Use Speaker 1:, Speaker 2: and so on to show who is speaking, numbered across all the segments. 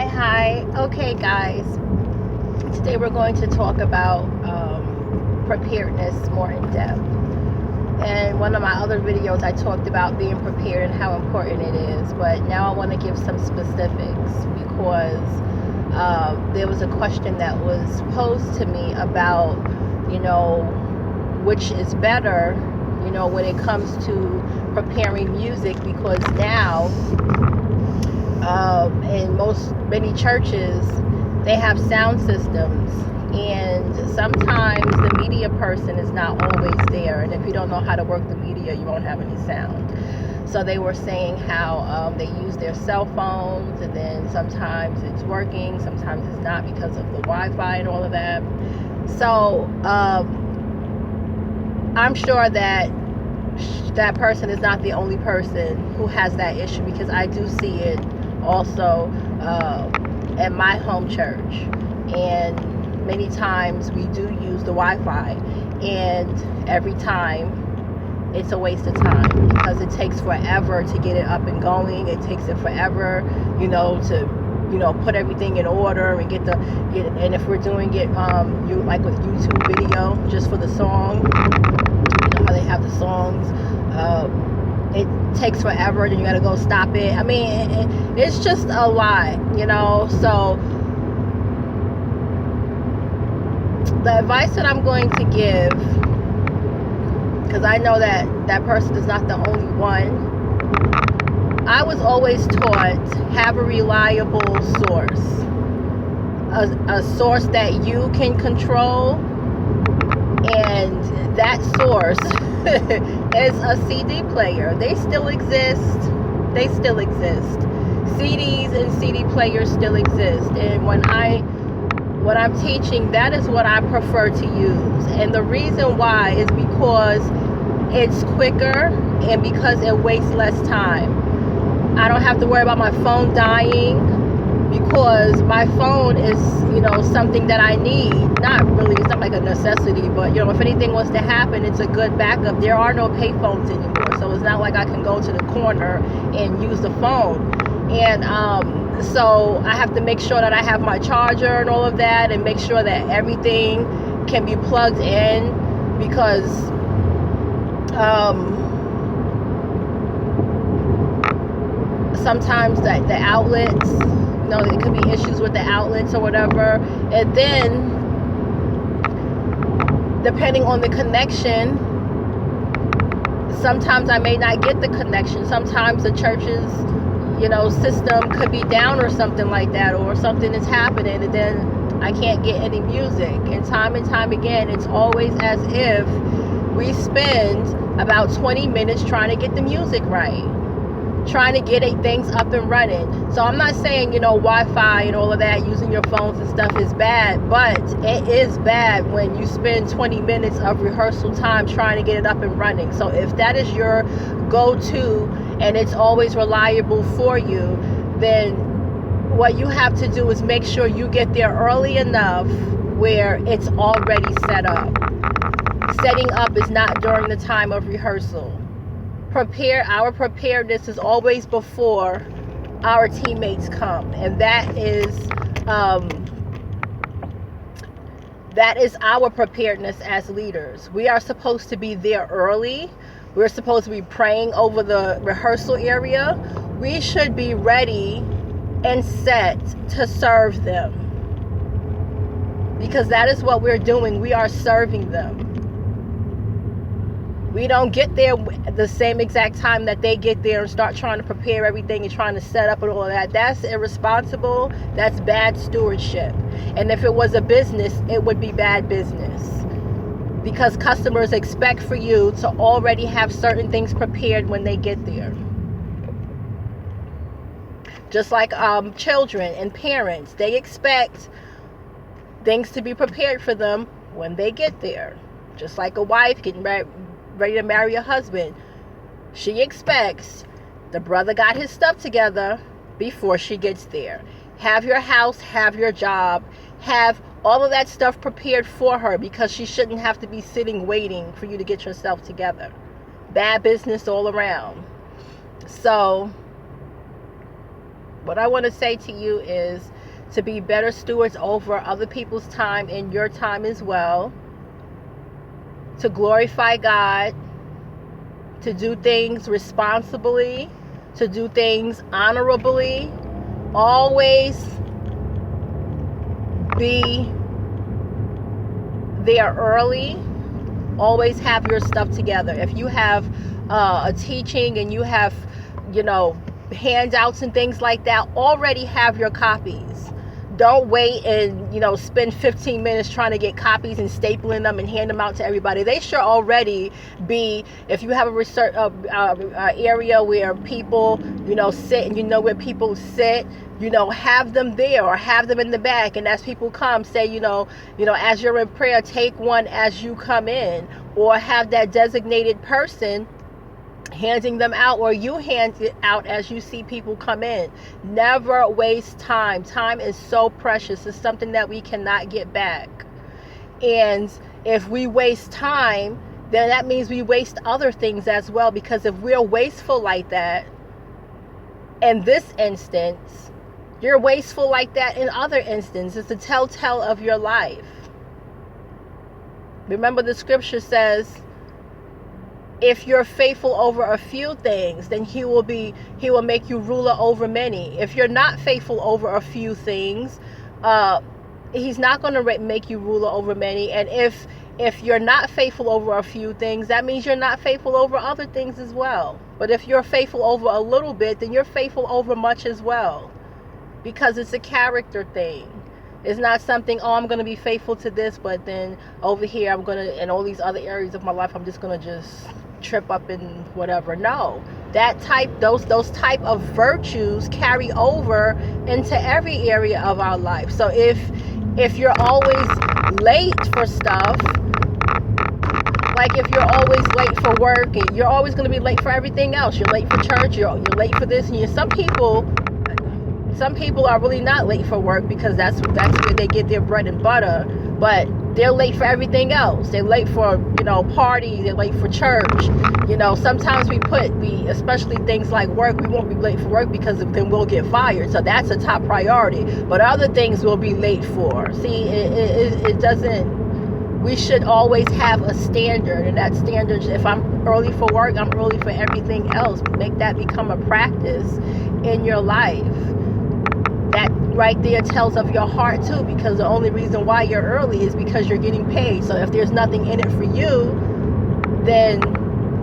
Speaker 1: Hi. Okay, guys. Today we're going to talk about preparedness more in depth. And one of my other videos, I talked about being prepared and how important it is. But now I want to give some specifics because there was a question that was posed to me about, which is better, when it comes to preparing music, because now in many churches they have sound systems, and sometimes the media person is not always there, and if you don't know how to work the media, you won't have any sound. So they were saying how they use their cell phones, and then sometimes it's working, sometimes it's not because of the Wi-Fi and all of that. So I'm sure that person is not the only person who has that issue, because I do see it also at my home church, and many times we do use the Wi-Fi, and every time it's a waste of time because it takes forever to get it up and going. It takes it forever, to put everything in order and and if we're doing it like with YouTube video just for the song, how they have the songs, it takes forever, then you gotta go stop it. I mean, it's just a lot, so the advice that I'm going to give, because I know that person is not the only one, I was always taught, have a reliable source, a source that you can control, and that source is a CD player. They still exist. CDs and CD players still exist, and when I'm teaching, that is what I prefer to use. And the reason why is because it's quicker and because it wastes less time. I don't have to worry about my phone dying, because my phone is, something that I need. Not really, it's not like a necessity, but if anything was to happen, it's a good backup. There are no pay phones anymore, so it's not like I can go to the corner and use the phone. And so I have to make sure that I have my charger and all of that, and make sure that everything can be plugged in, because sometimes the outlets, there could be issues with the outlets or whatever, and then depending on the connection, sometimes I may not get the connection. Sometimes the church's system could be down or something like that, or something is happening, and then I can't get any music. And time again, it's always as if we spend about 20 minutes trying to get the music right, trying to get things up and running. So I'm not saying Wi-Fi and all of that, using your phones and stuff is bad, but it is bad when you spend 20 minutes of rehearsal time trying to get it up and running. So if that is your go-to and it's always reliable for you, then what you have to do is make sure you get there early enough where it's already set up. Setting up is not during the time of rehearsal. Our preparedness is always before our teammates come, and that is our preparedness as leaders. We are supposed to be there early. We're supposed to be praying over the rehearsal area. We should be ready and set to serve them, because that is what we're doing. We are serving them. We don't get there the same exact time that they get there and start trying to prepare everything and trying to set up and all of that. That's irresponsible. That's bad stewardship. And if it was a business, it would be bad business, because customers expect for you to already have certain things prepared when they get there. Just like children and parents, they expect things to be prepared for them when they get there. Just like a wife getting ready to marry a husband, she expects the brother got his stuff together before she gets there. Have your house, have your job, have all of that stuff prepared for her, because she shouldn't have to be sitting waiting for you to get yourself together. Bad business all around. So What I want to say to you is to be better stewards over other people's time and your time as well, to glorify God, to do things responsibly, to do things honorably. Always be there early. Always have your stuff together. If you have a teaching and you have, handouts and things like that, already have your copies. Don't wait and spend 15 minutes trying to get copies and stapling them and hand them out to everybody. They should already be, if you have a research area where people sit, and where people sit, have them there or have them in the back, and as people come, say as you're in prayer, take one as you come in, or have that designated person handing them out, or you hand it out as you see people come in. Never waste time. Time is so precious. It's something that we cannot get back. And if we waste time, then that means we waste other things as well, because if we're wasteful like that in this instance, you're wasteful like that in other instances. It's a telltale of your life. Remember, the scripture says, if you're faithful over a few things, then he will make you ruler over many. If you're not faithful over a few things, he's not going to make you ruler over many. And if you're not faithful over a few things, that means you're not faithful over other things as well. But if you're faithful over a little bit, then you're faithful over much as well, because it's a character thing. It's not something, I'm going to be faithful to this, but then over here in all these other areas of my life, I'm just going to just trip up and whatever. No, those type of virtues carry over into every area of our life. So if you're always late for stuff, like if you're always late for work, and you're always going to be late for everything else. You're late for church, you're late for this, and some people are really not late for work, because that's where they get their bread and butter, but they're late for everything else. They're late for parties, they're late for church. Sometimes we especially things like work, we won't be late for work because then we'll get fired, so that's a top priority. But other things we'll be late for. See, it doesn't, we should always have a standard, and that standard, if I'm early for work, I'm early for everything else. Make that become a practice in your life. That right there tells of your heart too, because the only reason why you're early is because you're getting paid. So if there's nothing in it for you, then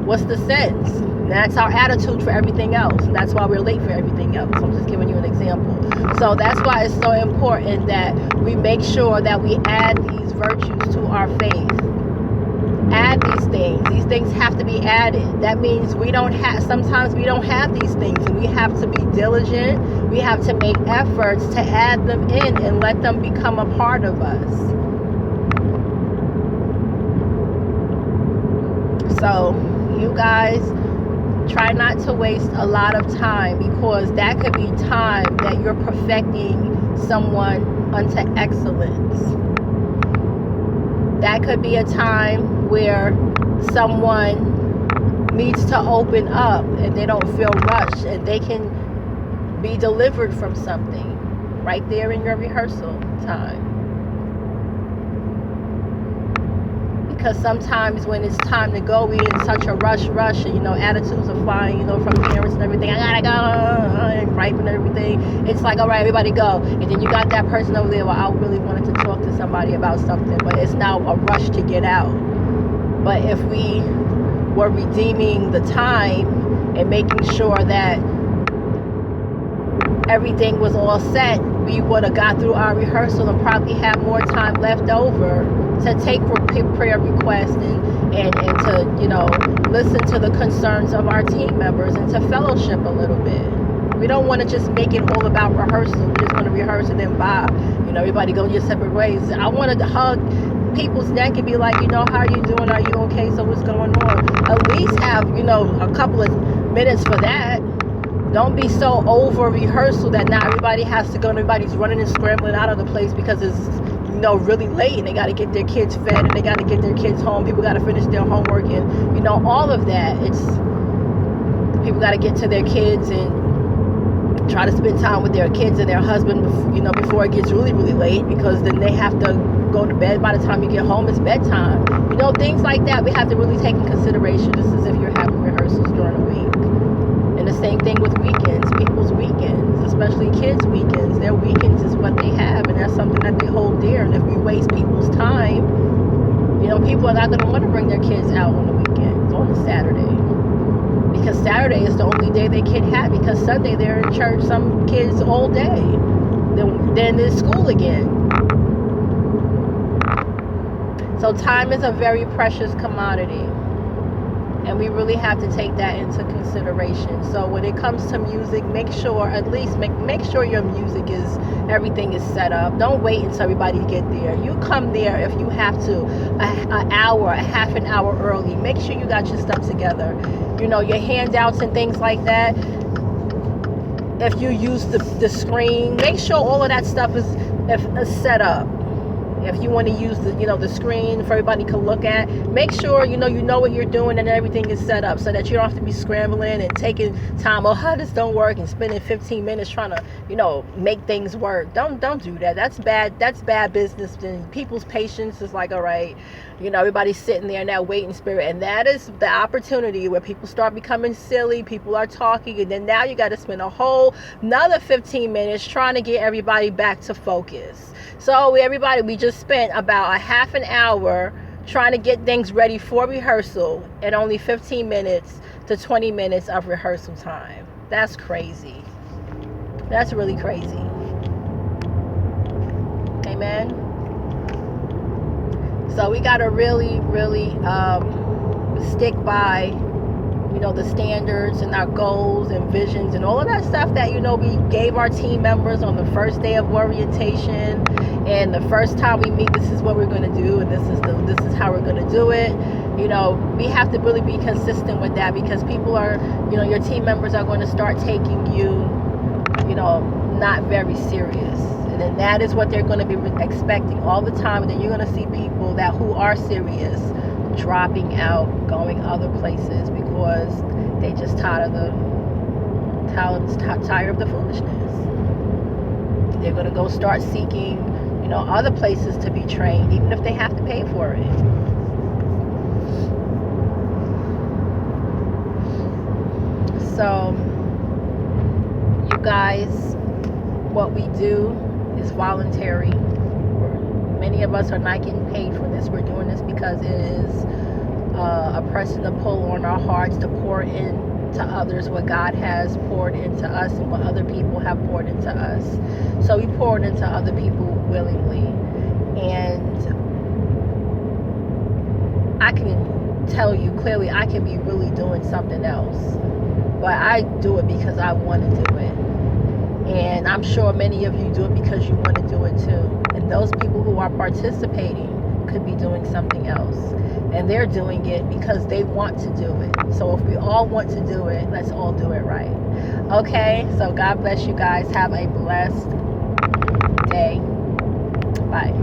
Speaker 1: what's the sense? And that's our attitude for everything else, and that's why we're late for everything else. I'm just giving you an example. So that's why it's so important that we make sure that we add these virtues to our faith. Add these things. These things have to be added. That means sometimes we don't have these things, and we have to be diligent. We have to make efforts to add them in and let them become a part of us. So you guys, try not to waste a lot of time, because that could be time that you're perfecting someone unto excellence. That could be a time where someone needs to open up and they don't feel rushed, and they can be delivered from something right there in your rehearsal time. Because sometimes when it's time to go, we're in such a rush, and attitudes are flying, from parents and everything. I gotta go, and gripe and everything. It's like, all right, everybody go. And then you got that person over there, well, I really wanted to talk to somebody about something, but it's now a rush to get out. But if we were redeeming the time and making sure that everything was all set, we would have got through our rehearsal and probably have more time left over to take prayer requests and to listen to the concerns of our team members and to fellowship a little bit. We don't want to just make it all about rehearsal. We just want to rehearse and then bye. Everybody go your separate ways. I wanted to hug people's neck and be like, how are you doing? Are you okay? So what's going on? At least have a couple of minutes for that. Don't be so over rehearsal that now everybody has to go and everybody's running and scrambling out of the place because it's really late, and they got to get their kids fed, and they got to get their kids home. People got to finish their homework, and all of that. It's people got to get to their kids and try to spend time with their kids and their husband, before it gets really, really late, because then they have to go to bed. By the time you get home, it's bedtime. Things like that we have to really take in consideration. This is if you're having rehearsals during the week. And the same thing with weekends, people's weekends, especially kids' weekends. Their weekends is what they have, and that's something that they hold dear. And if we waste people's time, people are not going to want to bring their kids out on the weekends, on the Saturday. Because Saturday is the only day they can have, because Sunday they're in church, some kids all day. Then it's school again. So time is a very precious commodity, and we really have to take that into consideration. So when it comes to music, make sure your music everything is set up. Don't wait until everybody get there. You come there if you have to, an hour, a half an hour early. Make sure you got your stuff together. Your handouts and things like that. If you use the screen, make sure all of that stuff is set up. If you want to use the screen for everybody to look at, make sure you know what you're doing and everything is set up, so that you don't have to be scrambling and taking time. How this don't work, and spending 15 minutes trying to make things work. Don't do that. That's bad business. And people's patience is like, all right, everybody's sitting there in that waiting spirit, and that is the opportunity where people start becoming silly. People are talking, and then now you got to spend a whole another 15 minutes trying to get everybody back to focus. So we just spent about a half an hour trying to get things ready for rehearsal, and only 15 minutes to 20 minutes of rehearsal time. That's crazy. That's really crazy. Amen. So we got to really, really stick by the standards and our goals and visions and all of that stuff that we gave our team members on the first day of orientation, and the first time we meet. This is what we're going to do, and this is how we're going to do it. We have to really be consistent with that, because people are, your team members are going to start taking you not very serious, and then that is what they're going to be expecting all the time. And then you're going to see people who are serious dropping out, going other places, because they just tired of the foolishness. They're going to go start seeking other places to be trained, even if they have to pay for it. So you guys, what we do is voluntary. Many of us are not getting paid for this. We're doing this because it is a pressing to pull on our hearts to pour into others what God has poured into us and what other people have poured into us. So we pour it into other people willingly. And I can tell you clearly, I can be really doing something else, but I do it because I want to do it. And I'm sure many of you do it because you want to do it too. And those people who are participating could be doing something else, and they're doing it because they want to do it. So if we all want to do it, let's all do it right. Okay, so God bless you guys. Have a blessed day. Bye.